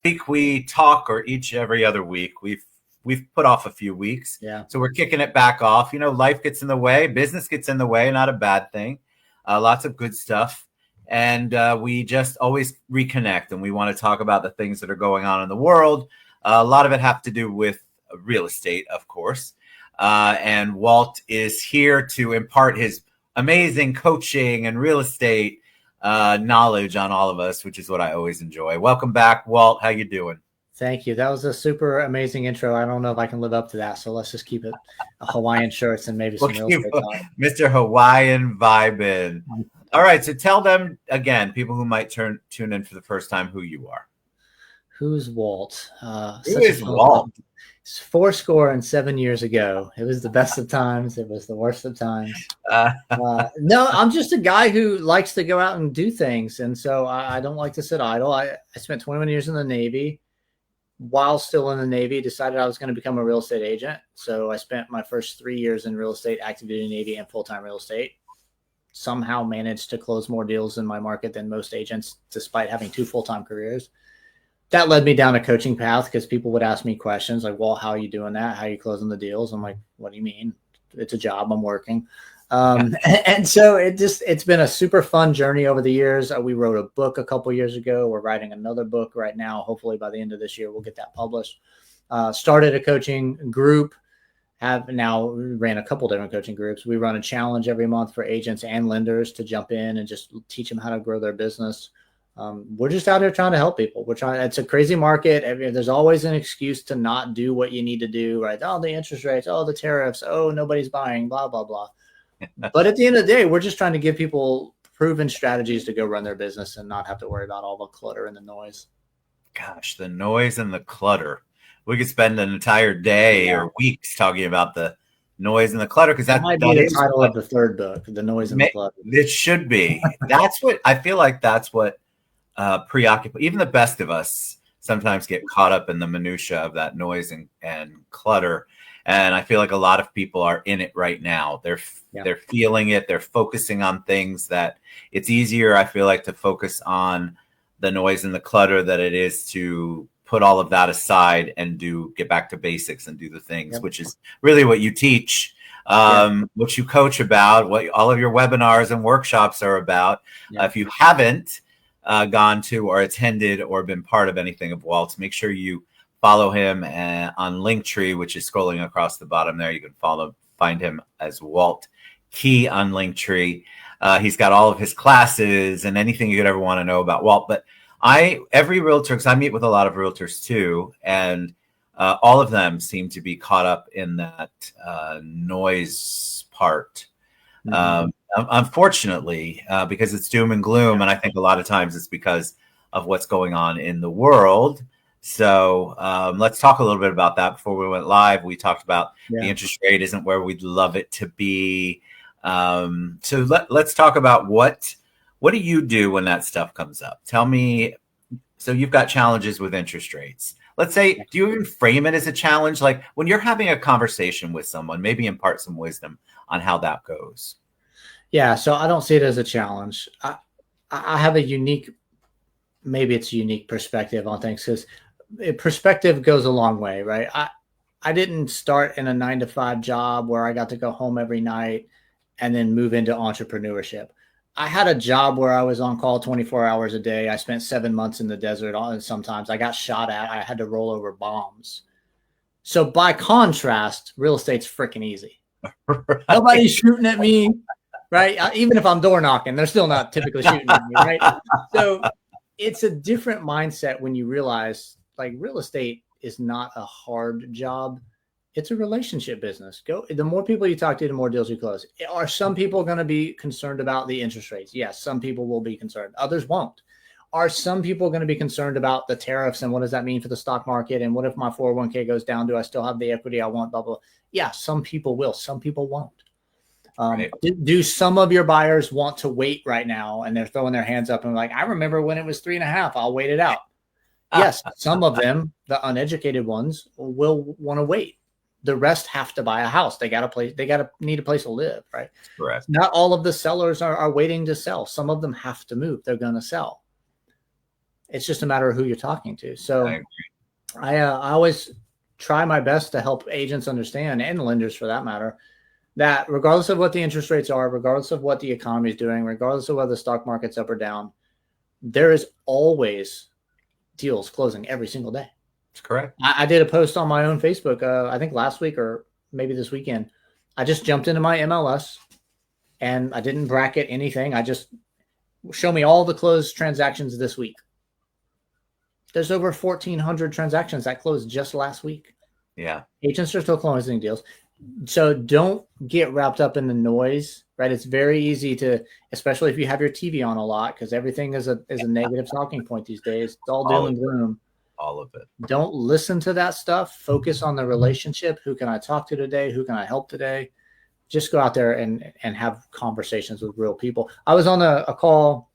week we talk, or each every other week. We've put off a few weeks, Yeah. so we're kicking it back off. Life gets in the way, business gets in the way, not a bad thing. Lots of good stuff, and we just always reconnect, and we want to talk about the things that are going on in the world. A lot of it have to do with real estate, of course, and Walt is here to impart his amazing coaching and real estate knowledge on all of us, which is what I always enjoy. Welcome back, Walt. How you doing? Thank you. That was a super amazing intro. I don't know if I can live up to that. So let's just keep it Hawaiian shirts and maybe some real estate talk. Mr. Hawaiian vibin'. All right. So tell them again, people who might tune in for the first time, who you are. Who's Walt? Who is Walt? 7 years ago. It was the best of times. It was the worst of times. No, I'm just a guy who likes to go out and do things. And so I don't like to sit idle. I spent 21 years in the Navy. While still in the Navy, decided I was going to become a real estate agent. So I spent my first 3 years in real estate, active duty Navy, and full-time real estate. Somehow managed to close more deals in my market than most agents, despite having 2 full-time careers. That led me down a coaching path because people would ask me questions like, well, how are you doing that? How are you closing the deals? I'm like, what do you mean? It's a job. I'm working. And so it's been a super fun journey over the years. We wrote a book a couple years ago. We're writing another book right now. Hopefully by the end of this year, we'll get that published. Started a coaching group, have now ran a couple different coaching groups. We run a challenge every month for agents and lenders to jump in and just teach them how to grow their business. We're just out here trying to help people. It's a crazy market. There's always an excuse to not do what you need to do, right? Oh, the interest rates, oh, the tariffs, oh, nobody's buying, blah, blah, blah. But at the end of the day, we're just trying to give people proven strategies to go run their business and not have to worry about all the clutter and the noise. Gosh, the noise and the clutter. We could spend an entire day or weeks talking about the noise and the clutter, because that might be the title of the third book, The Noise and the Clutter. It should be. That's what I feel like. That's what preoccupies. Even the best of us sometimes get caught up in the minutia of that noise and clutter. And I feel like a lot of people are in it right now. They're feeling it. They're focusing on things that it's easier, I feel like, to focus on the noise and the clutter than it is to put all of that aside and get back to basics and do the things, which is really what you teach, what you coach about, what all of your webinars and workshops are about. If you haven't gone to or attended or been part of anything of Walt's, make sure you follow him on Linktree, which is scrolling across the bottom there. You can find him as Walt Key on Linktree. He's got all of his classes and anything you could ever want to know about Walt. But every realtor, because I meet with a lot of realtors too, and all of them seem to be caught up in that noise part. Unfortunately, because it's doom and gloom. And I think a lot of times it's because of what's going on in the world. So let's talk a little bit about that. Before we went live, we talked about the interest rate isn't where we'd love it to be. So let's talk about what do you do when that stuff comes up? Tell me. So you've got challenges with interest rates. Let's say, do you even frame it as a challenge? Like when you're having a conversation with someone, maybe impart some wisdom on how that goes. Yeah. So I don't see it as a challenge. I have a unique perspective on things, because perspective goes a long way, right? I didn't start in a 9-to-5 job where I got to go home every night and then move into entrepreneurship. I had a job where I was on call 24 hours a day. I spent 7 months in the desert. Sometimes I got shot at. I had to roll over bombs. So by contrast, real estate's freaking easy. Right. Nobody's shooting at me, right? Even if I'm door knocking, they're still not typically shooting at me, right? So it's a different mindset when you realize, like, real estate is not a hard job. It's a relationship business. The more people you talk to, the more deals you close. Are some people going to be concerned about the interest rates? Yes, some people will be concerned. Others won't. Are some people going to be concerned about the tariffs and what does that mean for the stock market? And what if my 401k goes down? Do I still have the equity I want? Blah, blah, blah. Yeah, some people will. Some people won't. Right. Do some of your buyers want to wait right now? And they're throwing their hands up and like, I remember when it was 3.5, I'll wait it out. Yes, some of them, the uneducated ones, will want to wait. The rest have to buy a house. They got to need a place to live, right? Correct. Not all of the sellers are waiting to sell. Some of them have to move. They're going to sell. It's just a matter of who you're talking to. So I I always try my best to help agents understand, and lenders for that matter, that regardless of what the interest rates are, regardless of what the economy is doing, regardless of whether the stock market's up or down, there is always deals closing every single day. That's correct. I did a post on my own Facebook, I think last week or maybe this weekend. I just jumped into my MLS and I didn't bracket anything. I just show me all the closed transactions this week. There's over 1,400 transactions that closed just last week. Yeah. Agents are still closing deals. So don't get wrapped up in the noise, right? It's very easy to, especially if you have your TV on a lot, because everything is a negative talking point these days. It's all doom and gloom. All of it. Don't listen to that stuff. Focus on the relationship. Who can I talk to today? Who can I help today? Just go out there and have conversations with real people. I was on a call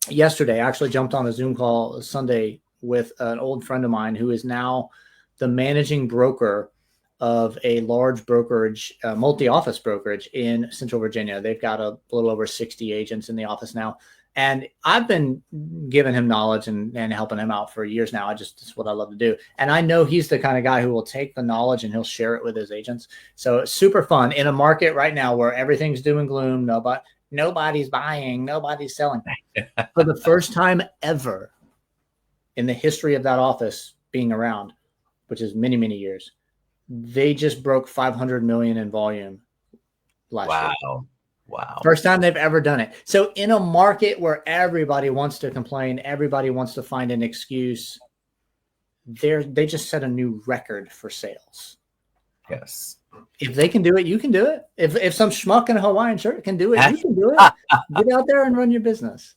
yesterday. I actually jumped on a Zoom call Sunday with an old friend of mine who is now the managing broker of a large brokerage, multi-office brokerage in Central Virginia. They've got a little over 60 agents in the office now. And I've been giving him knowledge and helping him out for years now. It's what I love to do. And I know he's the kind of guy who will take the knowledge and he'll share it with his agents. So it's super fun in a market right now where everything's doom and gloom. Nobody's buying, nobody's selling. For the first time ever in the history of that office being around, which is many, many years, they just broke 500 million in volume last year. Wow. First time they've ever done it. So in a market where everybody wants to complain, everybody wants to find an excuse, they just set a new record for sales. Yes. If they can do it, you can do it. If some schmuck in a Hawaiian shirt can do it, you can do it. Get out there and run your business.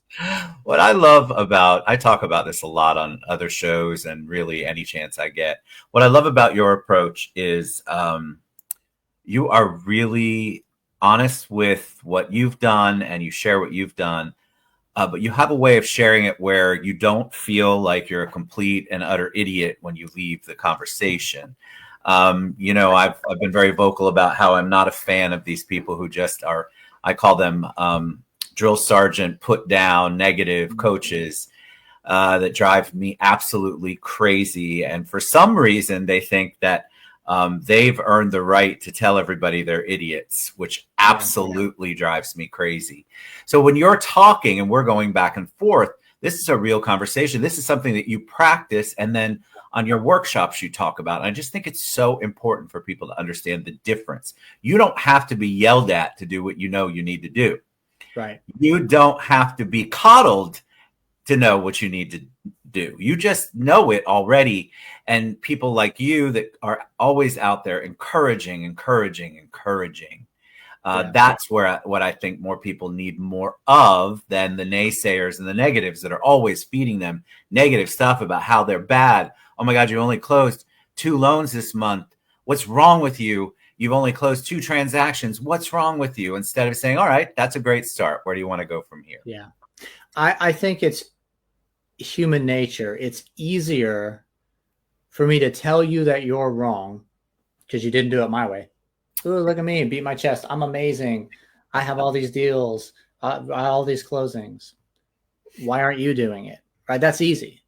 What I love I talk about this a lot on other shows and really any chance I get. What I love about your approach is you are really honest with what you've done and you share what you've done. But you have a way of sharing it where you don't feel like you're a complete and utter idiot when you leave the conversation. I've been very vocal about how I'm not a fan of these people who just are, I call them drill sergeant, put down, negative coaches that drive me absolutely crazy. And for some reason, they think that they've earned the right to tell everybody they're idiots, which absolutely drives me crazy. So when you're talking and we're going back and forth, this is a real conversation. This is something that you practice and then on your workshops you talk about. And I just think it's so important for people to understand the difference. You don't have to be yelled at to do what you know you need to do. Right. You don't have to be coddled to know what you need to do. You just know it already. And people like you that are always out there encouraging. That's what I think more people need more of than the naysayers and the negatives that are always feeding them negative stuff about how they're bad. Oh my God, you only closed 2 loans this month. What's wrong with you? You've only closed 2 transactions. What's wrong with you? Instead of saying, all right, that's a great start. Where do you want to go from here? Yeah. I think it's human nature. It's easier for me to tell you that you're wrong because you didn't do it my way. Ooh, look at me, beat my chest. I'm amazing. I have all these deals, all these closings. Why aren't you doing it? Right? That's easy,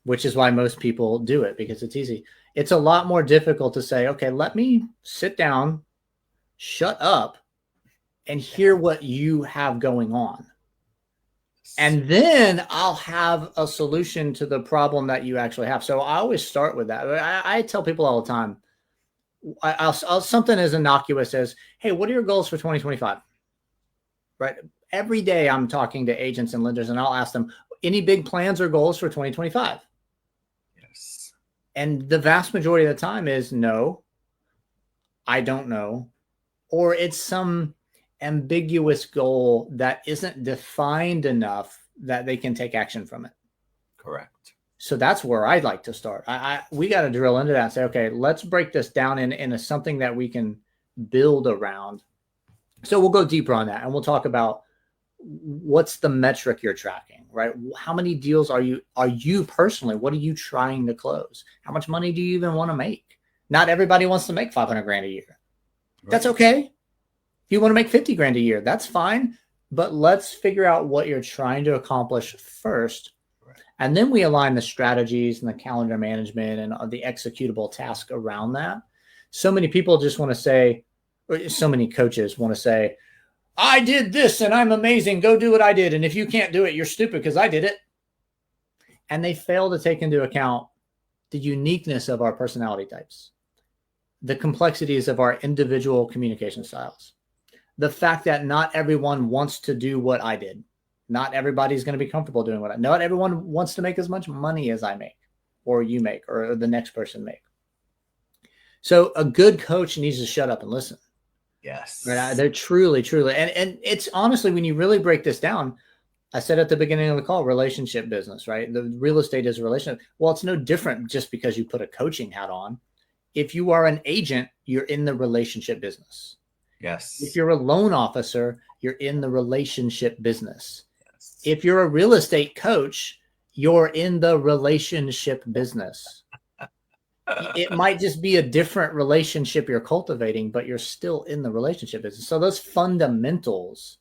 which is why most people do it because it's easy. It's a lot more difficult to say, okay, let me sit down, shut up, and hear what you have going on. And then I'll have a solution to the problem that you actually have. So I always start with that. I tell people all the time, I'll something as innocuous as, hey, what are your goals for 2025? Right. Every day I'm talking to agents and lenders and I'll ask them, any big plans or goals for 2025? Yes. And the vast majority of the time is no, I don't know. Or it's some ambiguous goal that isn't defined enough that they can take action from it. Correct. So that's where I'd like to start. We got to drill into that and say, okay, let's break this down into something that we can build around. So we'll go deeper on that and we'll talk about what's the metric you're tracking, right? How many deals are you personally, what are you trying to close? How much money do you even want to make? Not everybody wants to make 500 grand a year. Right. That's okay. If you want to make 50 grand a year, that's fine. But let's figure out what you're trying to accomplish first. Right. And then we align the strategies and the calendar management and the executable task around that. So many people just want to say, or so many coaches want to say, I did this and I'm amazing. Go do what I did. And if you can't do it, you're stupid because I did it. And they fail to take into account the uniqueness of our personality types, the complexities of our individual communication styles, the fact that not everyone wants to do what I did. Not everybody's going to be comfortable doing what not everyone wants to make as much money as I make or you make or the next person make. So a good coach needs to shut up and listen. Yes. Right? They're truly. And it's honestly, when you really break this down, I said at the beginning of the call, relationship business, right? The real estate is a relationship. Well, it's no different just because you put a coaching hat on. If you are an agent, you're in the relationship business. Yes. If you're a loan officer, you're in the relationship business. Yes. If you're a real estate coach, you're in the relationship business. It might just be a different relationship you're cultivating, but you're still in the relationship business. So those fundamentals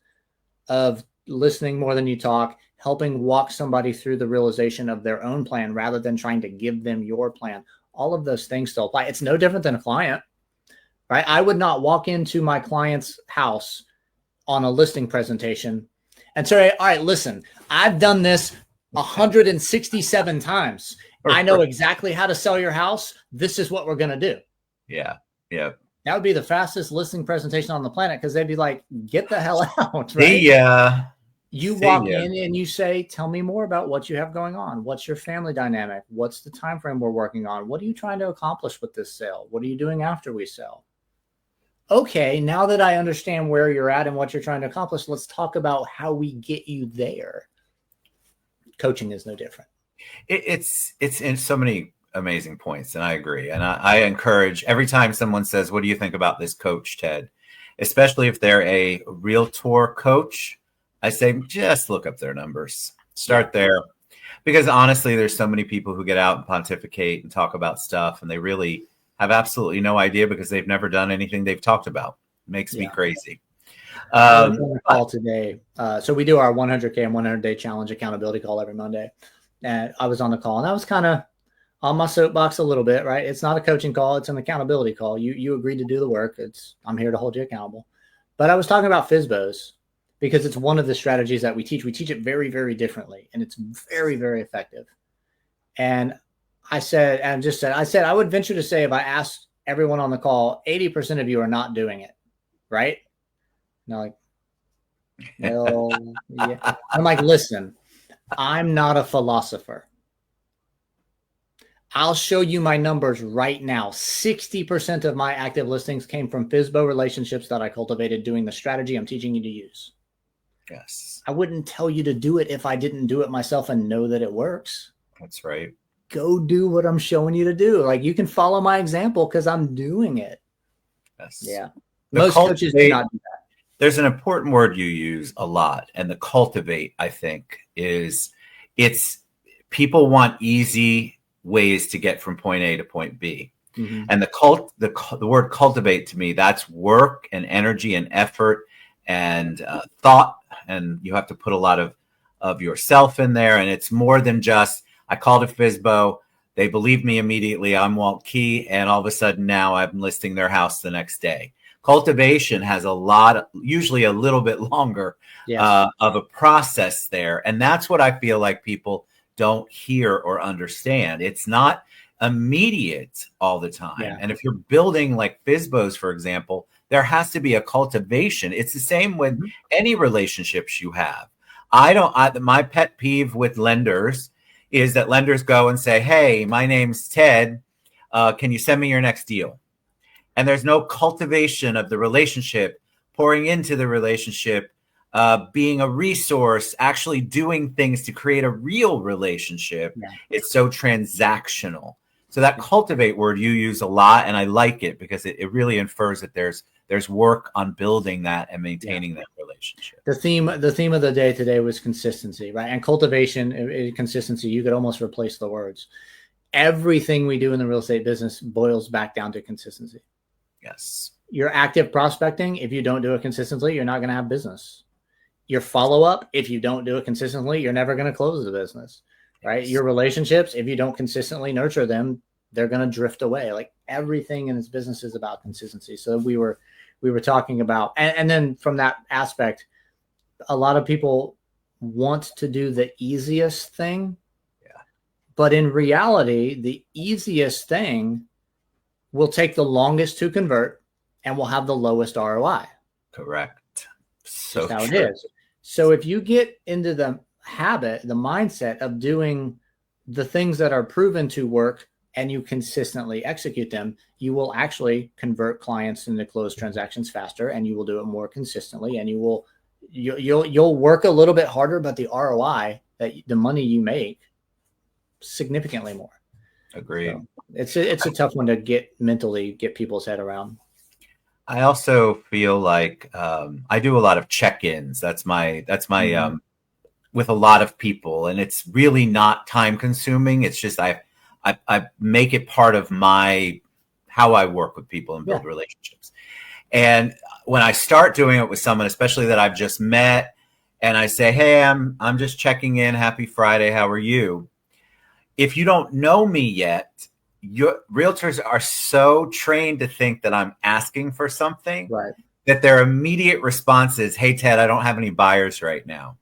of listening more than you talk, helping walk somebody through the realization of their own plan rather than trying to give them your plan. All of those things still apply. It's no different than a client, right? I would not walk into my client's house on a listing presentation and say, all right, listen, I've done this 167 times. I know exactly how to sell your house. This is what we're going to do. Yeah. Yeah. That would be the fastest listing presentation on the planet because they'd be like, get the hell out. Right? You walk in and you say, tell me more about what you have going on. What's your family dynamic? What's the time frame we're working on? What are you trying to accomplish with this sale? What are you doing after we sell? Okay, now that I understand where you're at and what you're trying to accomplish, let's talk about how we get you there. Coaching is no different. It's in so many amazing points, and I agree. And I encourage every time someone says, what do you think about this coach, Ted? Especially if they're a realtor coach, I say, just look up their numbers. Start there. Because honestly, there's so many people who get out and pontificate and talk about stuff, and they really have absolutely no idea because they've never done anything they've talked about. It makes me crazy. I was on the call today. So we do our 100K and 100-day challenge accountability call every Monday. And I was on the call, and I was kind of on my soapbox a little bit, right? It's not a coaching call. It's an accountability call. You agreed to do the work. I'm here to hold you accountable. But I was talking about FSBOs because it's one of the strategies that we teach. We teach it very, very differently, and it's very, very effective. And I said, I would venture to say if I asked everyone on the call, 80% of you are not doing it, right? And they're like, well, yeah. I'm like, listen, I'm not a philosopher. I'll show you my numbers right now. 60% of my active listings came from FSBO relationships that I cultivated doing the strategy I'm teaching you to use. Yes. I wouldn't tell you to do it if I didn't do it myself and know that it works. That's right. Go do what I'm showing you to do. Like, you can follow my example because I'm doing it. Yes. Yeah. Most coaches do not do that. There's an important word you use a lot, and the cultivate, I think, it's people want easy ways to get from point A to point B. Mm-hmm. And the word cultivate, to me, that's work and energy and effort and thought, and you have to put a lot of yourself in there. And it's more than just, I called a FSBO, they believed me immediately, I'm Walt Key, and all of a sudden now I'm listing their house the next day. Cultivation has usually a little bit longer of a process there. And that's what I feel like people don't hear or understand. It's not immediate all the time. Yeah. And if you're building like FSBOs, for example, there has to be a cultivation. It's the same with any relationships you have. My pet peeve with lenders is that lenders go and say, hey, my name's Ted. Can you send me your next deal? And there's no cultivation of the relationship, pouring into the relationship, being a resource, actually doing things to create a real relationship. Yeah. It's so transactional. So that cultivate word you use a lot, and I like it because it really infers that there's work on building that and maintaining that relationship. The theme of the day today was consistency, right? And cultivation, consistency, you could almost replace the words. Everything we do in the real estate business boils back down to consistency. Yes. Your active prospecting, if you don't do it consistently, you're not going to have business. Your follow-up, if you don't do it consistently, you're never going to close the business. right? Your relationships, if you don't consistently nurture them, they're going to drift away. Like everything in this business is about consistency. So we were talking about, and then from that aspect, a lot of people want to do the easiest thing. Yeah. But in reality, the easiest thing will take the longest to convert and will have the lowest ROI. Correct. So that's how true. it is. So if you get into the habit, the mindset of doing the things that are proven to work and you consistently execute them, you will actually convert clients into closed transactions faster, and you will do it more consistently, and you'll work a little bit harder, but the ROI, that the money you make, significantly more. Agreed. So it's a tough one to get people's head around. I also feel like I do a lot of check-ins. That's my with a lot of people, and it's really not time consuming. It's just I make it part of how I work with people and build relationships. And when I start doing it with someone, especially that I've just met, and I say, "Hey, I'm just checking in. Happy Friday. How are you?" If you don't know me yet, your realtors are so trained to think that I'm asking for something, right, that their immediate response is, "Hey, Ted, I don't have any buyers right now."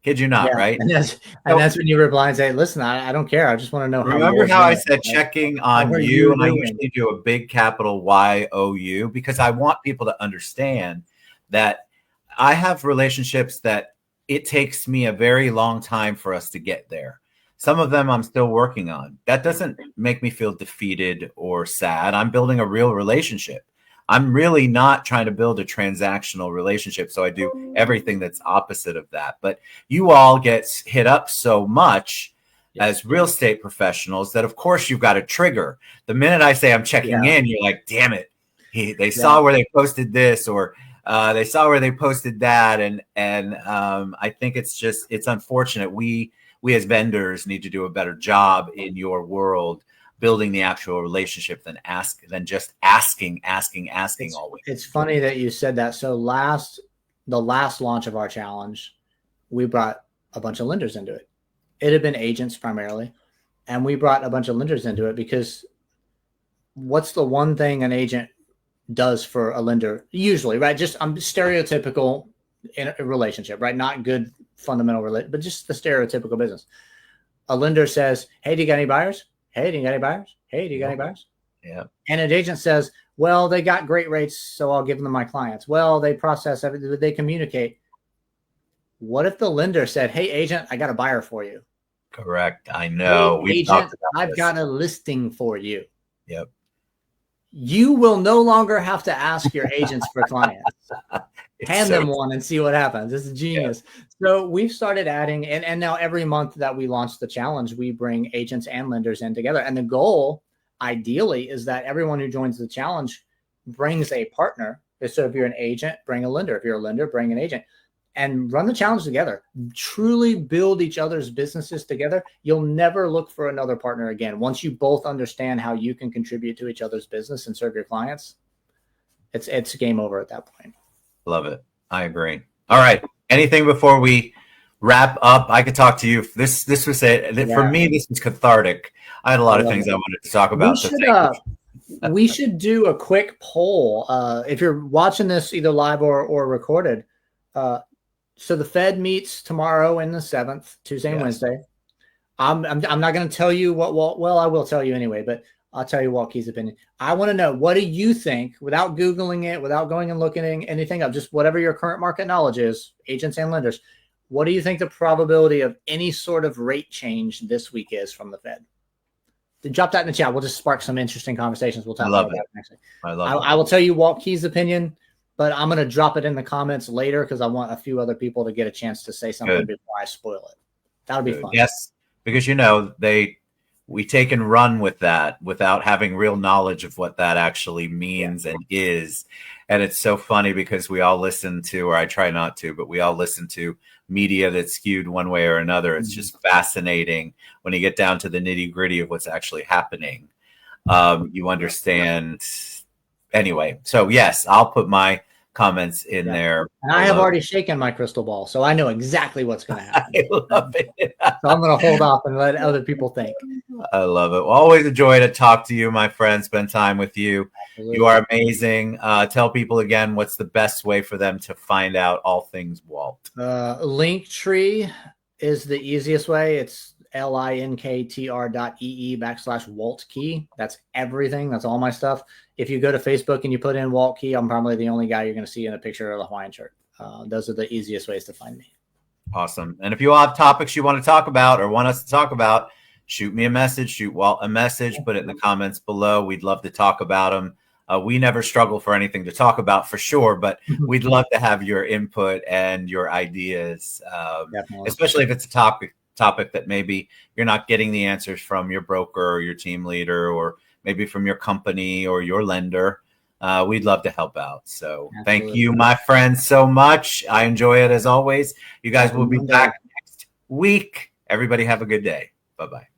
Kid you not, right? And that's when you reply and say, "Listen, I don't care. I just want to know." Remember how I said checking on you, and I usually do a big capital YOU, because I want people to understand that I have relationships that it takes me a very long time for us to get there. Some of them I'm still working on. That doesn't make me feel defeated or sad. I'm building a real relationship. I'm really not trying to build a transactional relationship. So I do everything that's opposite of that. But you all get hit up so much as real estate professionals that, of course, you've got a trigger. The minute I say I'm checking in, you're like, damn it. They saw where they posted this, or they saw where they posted that. And I think it's unfortunate. We as vendors need to do a better job in your world building the actual relationship than just asking always. It's funny that you said that. So the last launch of our challenge, we brought a bunch of lenders into it. It had been agents primarily, and we brought a bunch of lenders into it because what's the one thing an agent does for a lender usually, right? Just stereotypical in a relationship, right? Not good fundamental but just the stereotypical business. A lender says, "Hey, do you got any buyers? Hey, do you got any buyers? Hey, do you got any buyers?" Yeah. And an agent says, "Well, they got great rates, so I'll give them to my clients. Well, they process everything, they communicate." What if the lender said, "Hey, agent, I got a buyer for you." Correct. I know. Hey, agent, I've got a listing for you. Yep. You will no longer have to ask your agents for clients. Hand them one and see what happens. This is genius. Yeah. So we've started adding, and now every month that we launch the challenge, we bring agents and lenders in together. And the goal, ideally, is that everyone who joins the challenge brings a partner. So if you're an agent, bring a lender. If you're a lender, bring an agent. And run the challenge together. Truly build each other's businesses together. You'll never look for another partner again. Once you both understand how you can contribute to each other's business and serve your clients, it's game over at that point. Love it. I agree. All right. Anything before we wrap up? I could talk to you. This was it. Yeah. For me, this was cathartic. I had a lot of things I wanted to talk about. We should do a quick poll. If you're watching this either live or recorded, so the Fed meets tomorrow and the 7th, Tuesday and Wednesday. I'm not going to tell you well, I will tell you anyway, but I'll tell you Walt Key's opinion. I want to know, what do you think, without Googling it, without going and looking at anything up, just whatever your current market knowledge is, agents and lenders, what do you think the probability of any sort of rate change this week is from the Fed? Drop that in the chat. We'll just spark some interesting conversations. We'll talk about that next week. I will tell you Walt Key's opinion, but I'm going to drop it in the comments later because I want a few other people to get a chance to say something before I spoil it. That'll be fun. Yes, because we take and run with that without having real knowledge of what that actually means and is. And it's so funny because we all listen to, or I try not to, but we all listen to media that's skewed one way or another. It's just fascinating when you get down to the nitty gritty of what's actually happening. You understand. Anyway, so yes, I'll put my comments in there. And I have already shaken my crystal ball, so I know exactly what's going to happen. I love it. So I'm going to hold off and let other people think. I love it. Well, always a joy to talk to you, my friend, spend time with you. Absolutely. You are amazing. Tell people again, what's the best way for them to find out all things Walt? Linktree is the easiest way. It's linktr.ee/Walt Key. That's everything. That's all my stuff. If you go to Facebook and you put in Walt Key, I'm probably the only guy you're going to see in a picture of the Hawaiian shirt. Those are the easiest ways to find me. Awesome. And if you all have topics you want to talk about or want us to talk about, shoot me a message, shoot Walt a message, put it in the comments below. We'd love to talk about them. We never struggle for anything to talk about for sure, but we'd love to have your input and your ideas, especially if it's a topic that maybe you're not getting the answers from your broker or your team leader, or maybe from your company or your lender. We'd love to help out. So Thank you, my friends, so much. I enjoy it as always. You guys will be back next week. Everybody have a good day. Bye-bye.